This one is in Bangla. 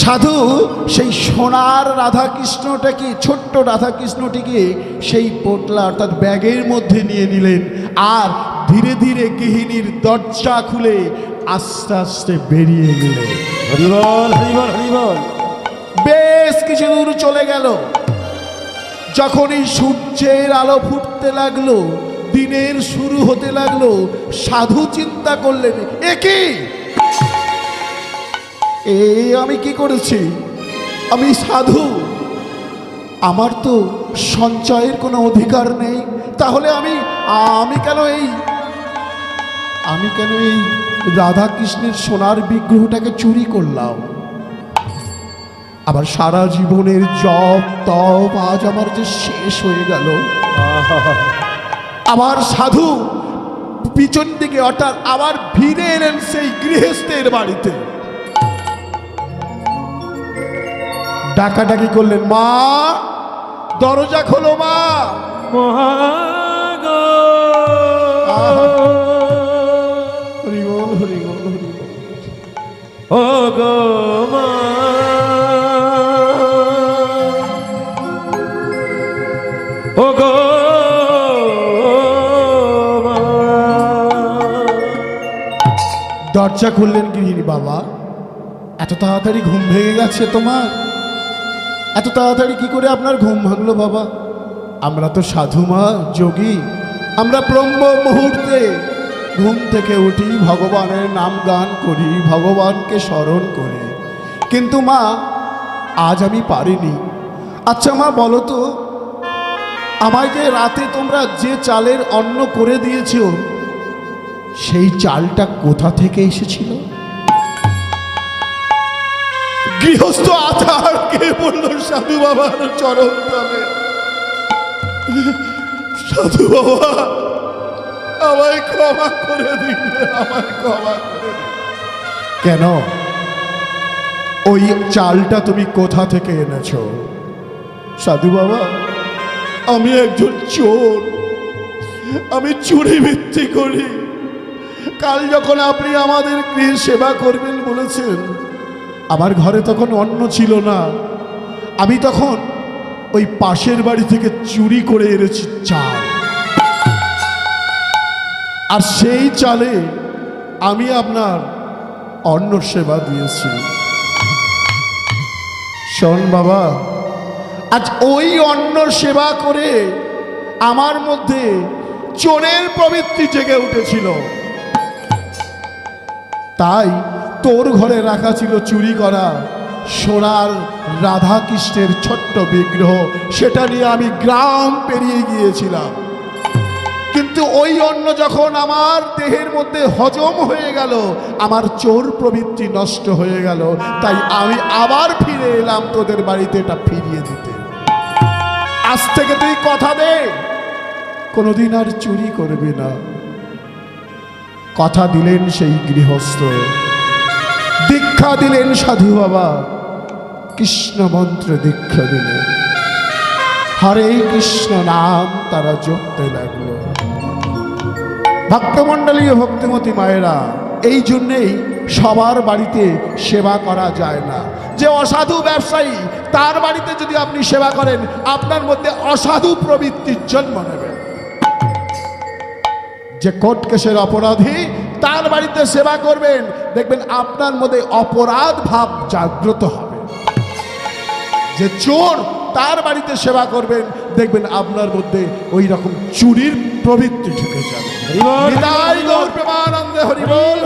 সাধু সেই সোনার রাধাকৃষ্ণটাকে, ছোট্ট রাধাকৃষ্ণটিকে সেই পোটলা অর্থাৎ ব্যাগের মধ্যে নিয়ে নিলেন, আর ধীরে ধীরে গৃহিণীর দরজা খুলে আস্তে আস্তে বেরিয়ে গেলেন। হরিবল হরিবল হরিবল। বেশ কিছু দূর চলে গেল, যখনই সূর্যের আলো ফুটতে লাগলো, দিনের শুরু হতে লাগলো, সাধু চিন্তা করলেন, আমি কি করেছি? আমি সাধু, আমার তো সঞ্চয়ের কোনো অধিকার নেই, তাহলে আমি কেন এই রাধা কৃষ্ণের সোনার বিগ্রহটাকে চুরি করলাম? আবার সারা জীবনের জপ তপ আজ আমার যে শেষ হয়ে গেল। আবার সাধু পিছন দিকে অর্থাৎ আবার ফিরে এলেন সেই গৃহস্থের বাড়িতে। ডাকাডাকি করলেন, মা দরজা খোলো, মা। মহাগো হরি বল হরি বল হরি বল। ও গো মা, ও গো মা। দরজা খুললেন গৃহিণী। বাবা, এত তাড়াতাড়ি ঘুম ভেঙে গেছে তোমার? এত তাড়াতাড়ি কি করে আপনার ঘুম ভাঙলো বাবা? আমরা তো সাধু মা, যোগী, আমরা ব্রহ্ম মুহূর্তে ঘুম থেকে উঠি, ভগবানের নাম গান করি, ভগবানকে স্মরণ করি, কিন্তু মা আজ আমি পারিনি। আচ্ছা মা বলো তো, আমায় যে রাতে তোমরা যে চালের অন্ন করে দিয়েছ, সেই চালটা কোথা থেকে এসেছিল? গৃহস্থ আধার কে বলল সাধু বাবার চরণ তলে। সাধু বাবা আমায় ক্ষমা করে দিন, আমায় ক্ষমা করে দিন। কেন? ওই চালটা তুমি কোথা থেকে এনেছ? সাধু বাবা, আমি একজন চোর, আমি চুরি বৃত্তি করি। কাল যখন আপনি আমাদের গৃহে সেবা করবেন বলেছেন, আমার ঘরে তখন অন্ন ছিল না, আমি তখন ওই পাশের বাড়ি থেকে চুরি করে এনেছি চাল, আর সেই চালে আমি আপনার অন্ন সেবা দিয়েছি। শোন বাবা, আজ ওই অন্ন সেবা করে আমার মধ্যে চোরের প্রবৃত্তি জেগে উঠেছিল, তাই তোর ঘরে রাখা ছিল চুরি করা সোনার রাধা কৃষ্ণের ছোট্ট বিগ্রহ, সেটা নিয়ে আমি গ্রাম পেরিয়ে গিয়েছিলাম। কিন্তু ওই অন্ন যখন আমার দেহের মধ্যে হজম হয়ে গেল, আমার চোর প্রবৃত্তি নষ্ট হয়ে গেল, তাই আমি আবার ফিরে এলাম তোদের বাড়িতে এটা ফিরিয়ে দিতে। আজ থেকে তুই কথা দে, কোনোদিন আর চুরি করবি না। কথা দিলেন সেই গৃহস্থ, দীক্ষা দিলেন সাধু বাবা, কৃষ্ণ মন্ত্রে দীক্ষা দিলেন, হরে কৃষ্ণ নাম তারা জপতে লাগলো। ভক্তমণ্ডলীয় ভক্তিমতী মায়েরা, এই জন্যেই সবার বাড়িতে সেবা করা যায় না। যে অসাধু ব্যবসায়ী, তার বাড়িতে যদি আপনি সেবা করেন, আপনার মধ্যে অসাধু প্রবৃত্তির জন্ম নেবে। যে কোর্ট কেসের অপরাধী, তার বাড়িতে সেবা করবেন, দেখবেন আপনার মধ্যে অপরাধ ভাব জাগ্রত হবে। যে চোর, তার বাড়িতে সেবা করবেন, দেখবেন আপনার মধ্যে ওই রকম চুরির প্রবৃত্তি ঢুকে যাবে। হরি বল, হরি বল, হরি বল।